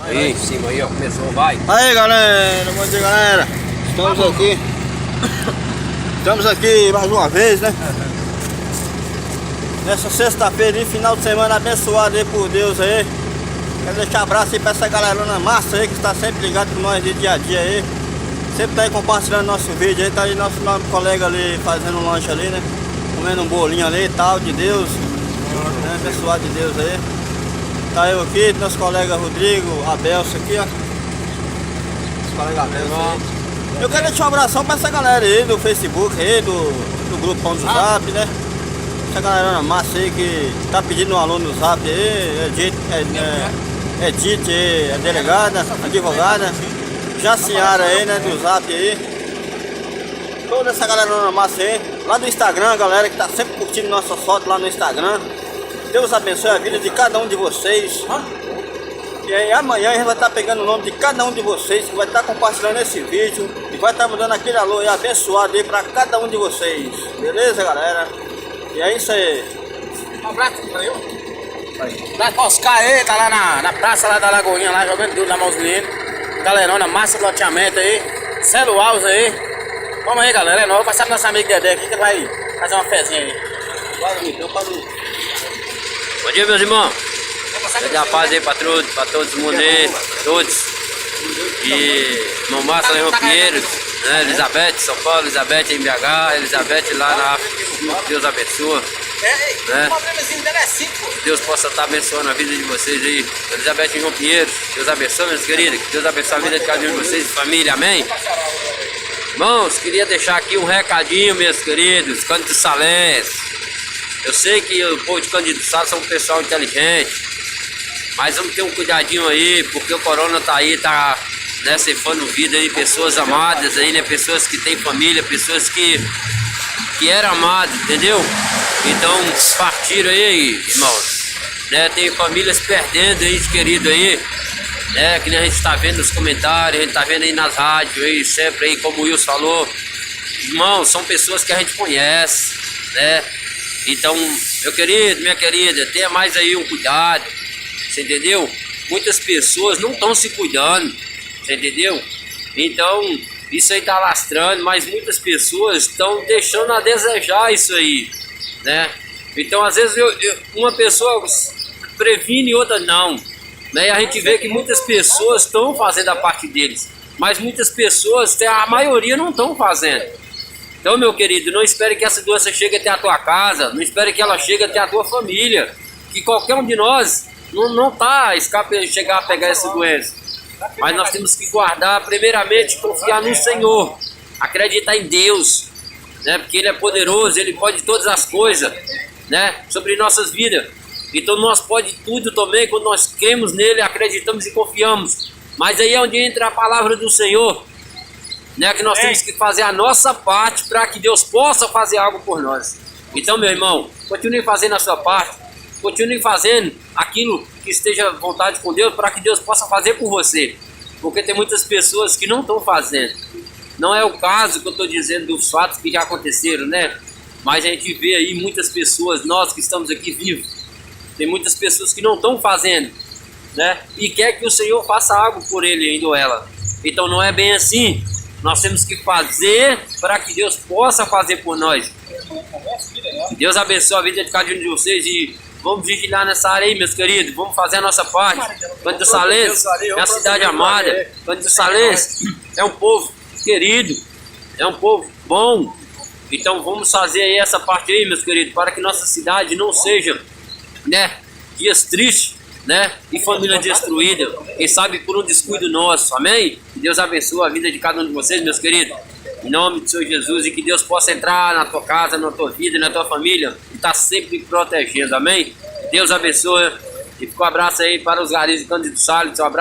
Aí em cima aí, ó, começou, vai. Aí galera, bom dia galera. Estamos aqui mais uma vez, né? Nessa sexta-feira, final de semana abençoado aí por Deus aí. Quero deixar um abraço aí pra essa galerona massa aí que está sempre ligado com nós de dia a dia aí. Sempre tá aí compartilhando nosso vídeo aí, tá aí nosso colega ali fazendo um lanche ali, né? Comendo um bolinho ali e tal, de Deus, né? Abençoado de Deus aí. Tá eu aqui, nosso colega Rodrigo, Abelso aqui, ó. Nosso colega Abelso aí. Eu quero deixar um abração pra essa galera aí do Facebook aí, do grupão do Zap, né? Essa galera massa aí que tá pedindo um aluno no Zap aí, Edith, é delegada, advogada, Jaciara aí, né, do Zap aí. Toda essa galera massa aí, lá do Instagram, a galera que tá sempre curtindo nossas fotos lá no Instagram. Deus abençoe a vida de cada um de vocês. E aí amanhã a gente vai estar pegando o nome de cada um de vocês, que vai estar compartilhando esse vídeo e vai estar mandando aquele alô aí abençoado aí pra cada um de vocês. Beleza, galera? E é isso aí. Um abraço pra eu. Abraço Oscar aí, tá lá na praça lá da Lagoinha, lá jogando tudo na mão dos meninos. Galerona, massa do loteamento aí. Celo Alves aí. Vamos aí, galera, é nóis. Vou passar pro nosso amigo Dedé aqui que vai fazer uma fezinha aí. Bom dia, meus irmãos. Pedir a paz aí pra todos mundo aí, todos. E irmão Márcio lá em Rio Pinheiros, né? Elizabeth, São Paulo, Elizabeth em BH, Elizabeth lá na África. Deus abençoa. Né? Deus possa estar abençoando a vida de vocês aí. Elizabeth em Rio Pinheiros, Deus abençoe, meus queridos. Que Deus abençoe a vida de cada um de vocês e família, amém? Irmãos, queria deixar aqui um recadinho, meus queridos, Cândido Salés. Eu sei que o povo de Cândido Salles são um pessoal inteligente, mas vamos ter um cuidadinho aí, porque o corona tá aí, tá, né, ceifando vida aí, pessoas amadas aí, né, pessoas que têm família, pessoas que eram amadas, entendeu? Então, partiram aí, irmãos, né, tem famílias perdendo aí, querido aí, né, que nem a gente tá vendo nos comentários, a gente tá vendo aí nas rádios aí, sempre aí, como o Wilson falou, irmãos, são pessoas que a gente conhece, né? Então, meu querido, minha querida, tenha mais aí um cuidado, você entendeu? Muitas pessoas não estão se cuidando, você entendeu? Então, isso aí tá lastrando, mas muitas pessoas estão deixando a desejar isso aí, né? Então, às vezes, uma pessoa previne e outra não, né? E a gente vê que muitas pessoas estão fazendo a parte deles, mas muitas pessoas, a maioria não estão fazendo. Então, meu querido, não espere que essa doença chegue até a tua casa, não espere que ela chegue até a tua família, que qualquer um de nós não tá escapando de chegar a pegar essa doença. Mas nós temos que guardar, primeiramente, confiar no Senhor, acreditar em Deus, né? Porque Ele é poderoso, Ele pode todas as coisas, né? Sobre nossas vidas. Então nós pode tudo também quando nós cremos nele, acreditamos e confiamos. Mas aí é onde entra a palavra do Senhor, né, que nós temos que fazer a nossa parte para que Deus possa fazer algo por nós. Então, meu irmão, continue fazendo a sua parte, continue fazendo aquilo que esteja à vontade com Deus para que Deus possa fazer por você, porque tem muitas pessoas que não estão fazendo. Não é o caso que eu estou dizendo dos fatos que já aconteceram, né? Mas a gente vê aí muitas pessoas, nós que estamos aqui vivos, tem muitas pessoas que não estão fazendo, né? E quer que o Senhor faça algo por ele ainda ou ela. Então não é bem assim. Nós temos que fazer para que Deus possa fazer por nós. Que Deus abençoe a vida de cada um de vocês e vamos vigiar nessa área aí, meus queridos. Vamos fazer a nossa parte. Cândido Salés é a cidade amada. Cândido Salés é um povo querido, é um povo bom. Então vamos fazer aí essa parte aí, meus queridos, para que nossa cidade não seja, né, dias tristes, né, e família destruída, quem sabe por um descuido nosso, amém? Que Deus abençoe a vida de cada um de vocês, meus queridos, em nome do Senhor Jesus, e que Deus possa entrar na tua casa, na tua vida, na tua família, e estar sempre protegendo, amém? Deus abençoe, e fica um abraço aí para os garis de Cândido Salles, um abraço.